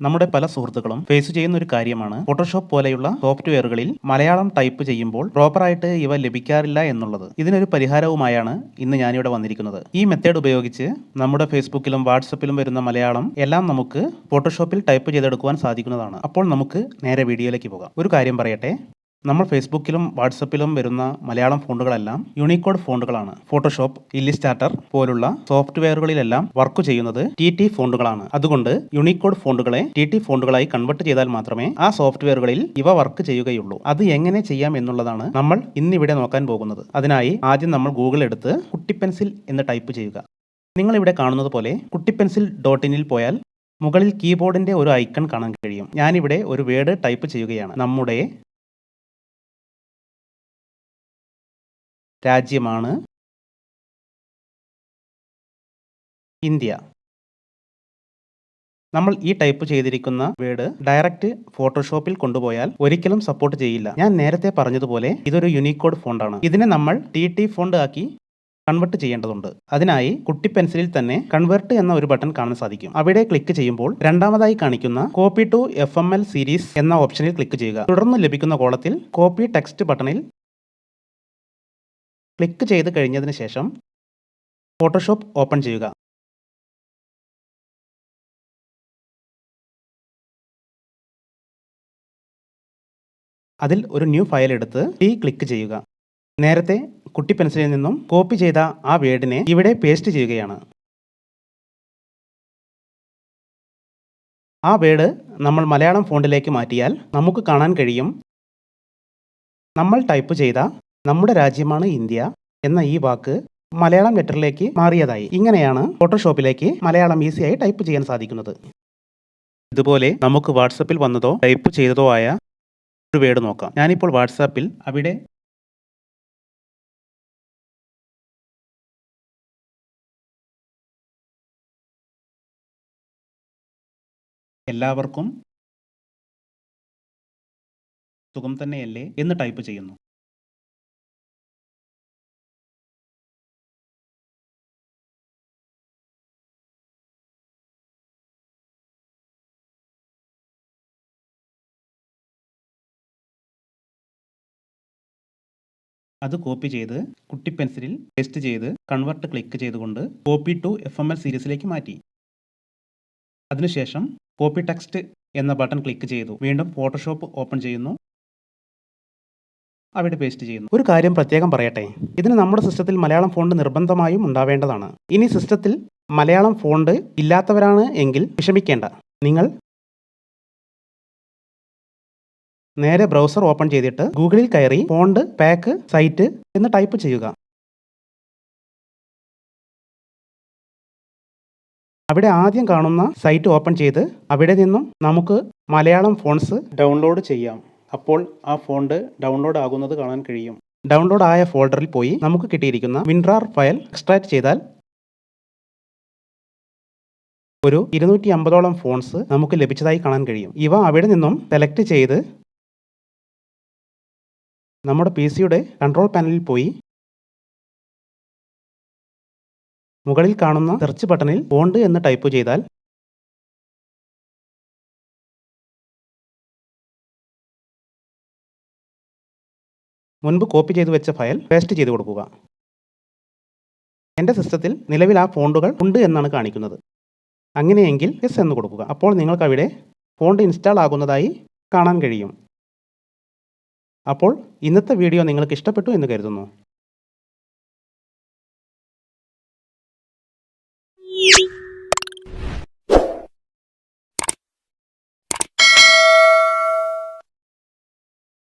നമ്മുടെ പല സുഹൃത്തുക്കളും ഫേസ് ചെയ്യുന്ന ഒരു കാര്യമാണ് ഫോട്ടോഷോപ്പ് പോലെയുള്ള സോഫ്റ്റ്വെയറുകളിൽ മലയാളം ടൈപ്പ് ചെയ്യുമ്പോൾ പ്രോപ്പറായിട്ട് ഇവ ലഭിക്കാറില്ല എന്നുള്ളത്. ഇതിനൊരു പരിഹാരവുമായാണ് ഇന്ന് ഞാനിവിടെ വന്നിരിക്കുന്നത്. ഈ മെത്തേഡ് ഉപയോഗിച്ച് നമ്മുടെ ഫേസ്ബുക്കിലും വാട്സപ്പിലും വരുന്ന മലയാളം എല്ലാം നമുക്ക് ഫോട്ടോഷോപ്പിൽ ടൈപ്പ് ചെയ്തെടുക്കുവാൻ സാധിക്കുന്നതാണ്. അപ്പോൾ നമുക്ക് നേരെ വീഡിയോയിലേക്ക് പോകാം. ഒരു കാര്യം പറയട്ടെ, നമ്മൾ ഫേസ്ബുക്കിലും വാട്സപ്പിലും വരുന്ന മലയാളം ഫോണ്ടുകളെല്ലാം യൂണിക്കോഡ് ഫോണ്ടുകളാണ്. ഫോട്ടോഷോപ്പ്, ഇല്ലിസ്റ്റാറ്റർ പോലുള്ള സോഫ്റ്റ്വെയറുകളിലെല്ലാം വർക്ക് ചെയ്യുന്നത് ടി ഫോണ്ടുകളാണ്. അതുകൊണ്ട് യൂണിക്കോഡ് ഫോണ്ടുകളെ ടി ഫോണ്ടുകളായി കൺവെർട്ട് ചെയ്താൽ മാത്രമേ ആ സോഫ്റ്റ്വെയറുകളിൽ ഇവ വർക്ക് ചെയ്യുകയുള്ളൂ. അത് എങ്ങനെ ചെയ്യാം എന്നുള്ളതാണ് നമ്മൾ ഇന്നിവിടെ നോക്കാൻ പോകുന്നത്. അതിനായി ആദ്യം നമ്മൾ ഗൂഗിൾ എടുത്ത് കുട്ടിപ്പെൻസിൽ എന്ന് ടൈപ്പ് ചെയ്യുക. നിങ്ങളിവിടെ കാണുന്നത് പോലെ കുട്ടിപ്പെൻസിൽ .inൽ പോയാൽ മുകളിൽ കീബോർഡിന്റെ ഒരു ഐക്കൺ കാണാൻ കഴിയും. ഞാനിവിടെ ഒരു വേർഡ് ടൈപ്പ് ചെയ്യുകയാണ്. നമ്മുടെ രാജ്യമാണ് ഇന്ത്യ. നമ്മൾ ഈ ടൈപ്പ് ചെയ്തിരിക്കുന്ന വേർഡ് ഡയറക്റ്റ് ഫോട്ടോഷോപ്പിൽ കൊണ്ടുപോയാൽ ഒരിക്കലും സപ്പോർട്ട് ചെയ്യില്ല. ഞാൻ നേരത്തെ പറഞ്ഞതുപോലെ ഇതൊരു യൂണിക്കോഡ് ഫോണ്ടാണ്. ഇതിനെ നമ്മൾ ടി ഫോണ്ട് ആക്കി കൺവെർട്ട് ചെയ്യേണ്ടതുണ്ട്. അതിനായി കുട്ടി പെൻസിലിൽ തന്നെ കൺവെർട്ട് എന്ന ഒരു ബട്ടൺ കാണാൻ സാധിക്കും. അവിടെ ക്ലിക്ക് ചെയ്യുമ്പോൾ രണ്ടാമതായി കാണിക്കുന്ന കോപ്പി ടു FML സീരീസ് എന്ന ഓപ്ഷനിൽ ക്ലിക്ക് ചെയ്യുക. തുടർന്ന് ലഭിക്കുന്ന കോളത്തിൽ കോപ്പി ടെക്സ്റ്റ് ബട്ടണിൽ ക്ലിക്ക് ചെയ്ത് കഴിഞ്ഞതിന് ശേഷം ഫോട്ടോഷോപ്പ് ഓപ്പൺ ചെയ്യുക. അതിൽ ഒരു ന്യൂ ഫയൽ എടുത്ത് ക്ലിക്ക് ചെയ്യുക. നേരത്തെ കുട്ടി പെൻസിലിൽ നിന്നും കോപ്പി ചെയ്ത ആ വേർഡിനെ ഇവിടെ പേസ്റ്റ് ചെയ്യുകയാണ്. ആ വേർഡ് നമ്മൾ മലയാളം ഫോണ്ടിലേക്ക് മാറ്റിയാൽ നമുക്ക് കാണാൻ കഴിയും നമ്മൾ ടൈപ്പ് ചെയ്ത നമ്മുടെ രാജ്യമാണ് ഇന്ത്യ എന്ന ഈ വാക്ക് മലയാളം ലെറ്ററിലേക്ക് മാറിയതായി. ഇങ്ങനെയാണ് ഫോട്ടോഷോപ്പിലേക്ക് മലയാളം ഈസിയായി ടൈപ്പ് ചെയ്യാൻ സാധിക്കുന്നത്. ഇതുപോലെ നമുക്ക് വാട്സപ്പിൽ വന്നതോ ടൈപ്പ് ചെയ്തതോ ആയ ഒരു വേർഡ് നോക്കാം. ഞാനിപ്പോൾ വാട്സാപ്പിൽ അവിടെ എല്ലാവർക്കും സുഖം തന്നെയല്ലേ എന്ന് ടൈപ്പ് ചെയ്യുന്നു. അത് കോപ്പി ചെയ്ത് കുട്ടി പെൻസിലിൽ പേസ്റ്റ് ചെയ്ത് കൺവെർട്ട് ക്ലിക്ക് ചെയ്തുകൊണ്ട് കോപ്പി ടു FML സീരീസിലേക്ക് മാറ്റി. അതിനുശേഷം കോപ്പി ടെക്സ്റ്റ് എന്ന ബട്ടൺ ക്ലിക്ക് ചെയ്തു. വീണ്ടും ഫോട്ടോഷോപ്പ് ഓപ്പൺ ചെയ്യുന്നു. അവിടെ പേസ്റ്റ് ചെയ്യുന്നു. ഒരു കാര്യം പ്രത്യേകം പറയട്ടെ, ഇതിന് നമ്മുടെ സിസ്റ്റത്തിൽ മലയാളം ഫോണ്ട് നിർബന്ധമായും ഉണ്ടാവേണ്ടതാണ്. ഇനി സിസ്റ്റത്തിൽ മലയാളം ഫോണ്ട് ഇല്ലാത്തവരാണ് എങ്കിൽ വിഷമിക്കേണ്ട. നിങ്ങൾ നേരെ ബ്രൗസർ ഓപ്പൺ ചെയ്തിട്ട് ഗൂഗിളിൽ കയറി ഫോണ്ട് പാക്ക് സൈറ്റ് എന്ന് ടൈപ്പ് ചെയ്യുക. അവിടെ ആദ്യം കാണുന്ന സൈറ്റ് ഓപ്പൺ ചെയ്ത് അവിടെ നിന്നും നമുക്ക് മലയാളം ഫോണ്ട്സ് ഡൗൺലോഡ് ചെയ്യാം. അപ്പോൾ ആ ഫോണ്ട് ഡൗൺലോഡ് ആകുന്നത് കാണാൻ കഴിയും. ഡൗൺലോഡ് ആയ ഫോൾഡറിൽ പോയി നമുക്ക് കിട്ടിയിരിക്കുന്ന WinRAR ഫയൽ എക്സ്ട്രാക്ട് ചെയ്താൽ ഒരു 250ഓളം ഫോണ്ട്സ് നമുക്ക് ലഭിച്ചതായി കാണാൻ കഴിയും. ഇവ അവിടെ നിന്നും സെലക്ട് ചെയ്ത് നമ്മുടെ PC-യുടെ കൺട്രോൾ പാനലിൽ പോയി മുകളിൽ കാണുന്ന സെർച്ച് ബട്ടണിൽ ഫോണ്ട് എന്ന് ടൈപ്പ് ചെയ്താൽ മുൻപ് കോപ്പി ചെയ്തു വെച്ച ഫയൽ പേസ്റ്റ് ചെയ്ത് കൊടുക്കുക. എൻ്റെ സിസ്റ്റത്തിൽ നിലവിൽ ആ ഫോണ്ടുകൾ ഉണ്ട് എന്നാണ് കാണിക്കുന്നത്. അങ്ങനെയെങ്കിൽ യെസ് എന്ന് കൊടുക്കുക. അപ്പോൾ നിങ്ങൾക്കവിടെ ഫോണ്ട് ഇൻസ്റ്റാൾ ആകുന്നതായി കാണാൻ കഴിയും. അപ്പോൾ ഇന്നത്തെ വീഡിയോ നിങ്ങൾക്ക് ഇഷ്ടപ്പെട്ടു എന്ന് കരുതുന്നു.